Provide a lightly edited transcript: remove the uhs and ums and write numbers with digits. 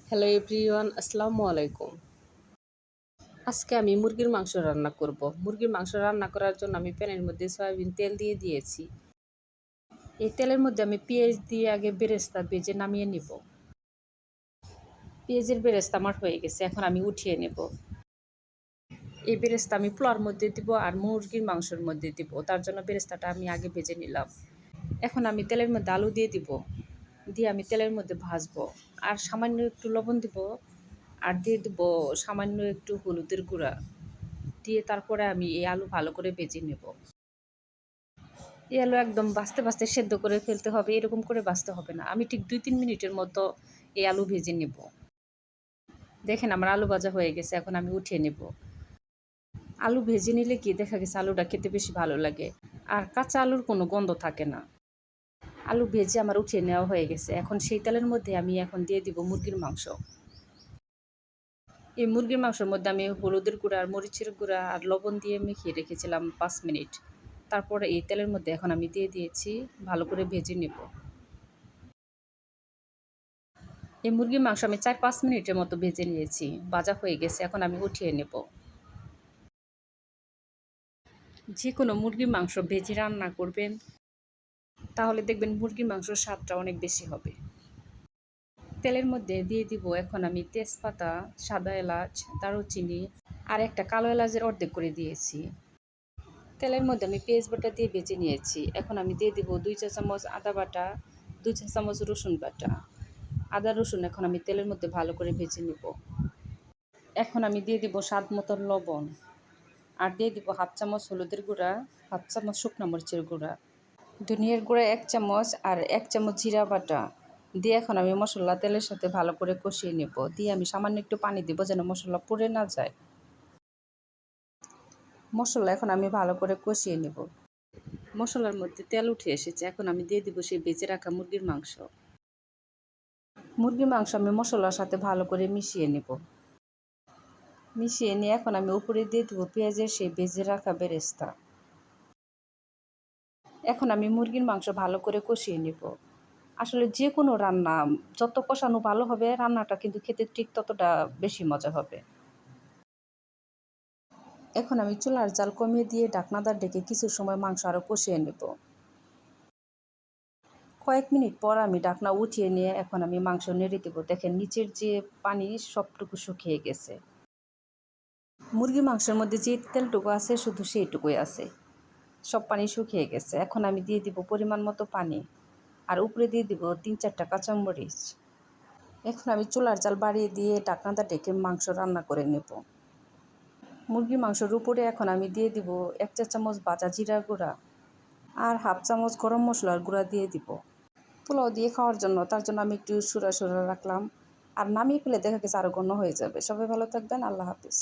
Hello everyone, আসসালামু আলাইকুম। আজকে আমি মুরগির মাংস রান্না করব। মুরগির মাংস রান্না করার জন্য আমি প্যানের মধ্যে সয়াবিন তেল দিয়ে দিয়েছি। এই তেলের মধ্যে আমি পেঁয়াজ দিয়ে আগে বেরেস্তা ভেজে নামিয়ে নিব। পেঁয়াজের বেরেস্তা আমার হয়ে গেছে, এখন আমি উঠিয়ে নেব। এই বেরেস্তা আমি পোলার মধ্যে দিব আর মুরগির মাংসের মধ্যে দিব, তার জন্য বেরেস্তাটা আমি আগে ভেজে নিলাম। এখন আমি তেলের মধ্যে আলু দিয়ে দিব, দিয়ে আমি তেলের মধ্যে ভাজবো। আর সামান্য একটু লবণ দিব, আর দিয়ে দেবো সামান্য একটু হলুদের গুঁড়া। দিয়ে তারপরে আমি এই আলু ভালো করে ভেজে নেব। এই আলু একদম বাছতে বাছতে সেদ্ধ করে ফেলতে হবে, এরকম করে বাছতে হবে না। আমি ঠিক 2-3 মিনিটের মতো এই আলু ভেজে নেব। দেখেন আমার আলু ভাজা হয়ে গেছে, এখন আমি উঠিয়ে নেব। আলু ভেজে নিলে কি দেখা গেছে আলুটা খেতে বেশি ভালো লাগে, আর কাঁচা আলুর কোনো গন্ধ থাকে না। আলু ভেজে আমার উঠিয়ে নেওয়া হয়ে গেছে। এখন সেই তেলের মধ্যে আমি এখন দিয়ে দিব মুরগির মাংস। এই মুরগির মাংসের মধ্যে আমি হলুদের গুঁড়া আর মরিচের গুঁড়া আর লবণ দিয়ে মেখে রেখেছিলাম 5 মিনিট। তারপরে এই তেলের মধ্যে এখন আমি দিয়ে দিয়েছি, ভালো করে ভেজে নেব। এই মুরগির মাংস আমি 4-5 মিনিটের মতো ভেজে নিয়েছি, ভাজা হয়ে গেছে, এখন আমি উঠিয়ে নেব। যে কোনো মুরগির মাংস ভেজে রান্না করবেন, তাহলে দেখবেন মুরগির মাংসের স্বাদটা অনেক বেশি হবে। তেলের মধ্যে দিয়ে দিব এখন আমি তেজপাতা, সাদা এলাচ, দারুচিনি আর একটা কালো এলাচের অর্ধেক করে দিয়েছি। তেলের মধ্যে আমি পেঁয়াজ বাটা দিয়ে ভেজে নিয়েছি। এখন আমি দিয়ে দিব 2 চা চামচ আদা বাটা, 2 চা চামচ রসুন বাটা। আদা রসুন এখন আমি তেলের মধ্যে ভালো করে ভেজে নেব। এখন আমি দিয়ে দিব স্বাদ মতো লবণ, আর দিয়ে দিব 1/2 চামচ হলুদের গুঁড়া, 1/2 চামচ শুকনো মরিচের গুঁড়া, ধনিয়ার গুঁড়া 1 চামচ আর 1 চামচ জিরা বাটা। দিয়ে এখন আমি মশলা তেলের সাথে ভালো করে কষিয়ে নেব। দিয়ে আমি সামান্য একটু পানি দিব যেন মশলা পুড়ে না যায়। মশলা এখন আমি ভালো করে কষিয়ে নেব। মশলার মধ্যে তেল উঠে এসেছে, এখন আমি দিয়ে দিব সেই ভেজে রাখা মুরগির মাংস। মুরগির মাংস আমি মশলার সাথে ভালো করে মিশিয়ে নেব। মিশিয়ে নিয়ে এখন আমি উপরে দিয়ে দেবো পেঁয়াজের সেই ভেজে রাখা বেরেস্তা। এখন আমি মুরগির মাংস ভালো করে কষিয়ে নেব। আসলে যে কোনো রান্না যত কষানো ভালো হবে, রান্নাটা কিন্তু খেতে ঠিক ততটা বেশি মজা হবে। এখন আমি চুলার জাল কমিয়ে দিয়ে ঢাকনাদার ডেকে কিছু সময় মাংস আরও কষিয়ে নেব। কয়েক মিনিট পর আমি ঢাকনা উঠিয়ে নিয়ে এখন আমি মাংস নেড়ে দেবো। দেখেন নিচের যে পানি সবটুকু শুকিয়ে গেছে। মুরগির মাংসের মধ্যে যে তেলটুকু আছে শুধু সেইটুকুই আছে, সব পানি শুকিয়ে গেছে। এখন আমি দিয়ে দিব পরিমাণ মতো পানি, আর উপরে দিয়ে দিব 3-4টা কাঁচামরিচ। এখন আমি চুলার জাল বাড়িয়ে দিয়ে ঢাকনাটা ঢেকে মাংস রান্না করে নেব। মুরগির মাংসের উপরে এখন আমি দিয়ে দিব 1 চা চামচ ভাজা জিরা গুঁড়া আর 1/2 চামচ গরম মশলার গুঁড়া দিয়ে দিব। পোলাও দিয়ে খাওয়ার জন্য, তার জন্য আমি একটু সুরা রাখলাম। আর নামিয়ে ফেলে দেখা গেছে আরও ঘন হয়ে যাবে। সবাই ভালো থাকবেন, আল্লাহ হাফিজ।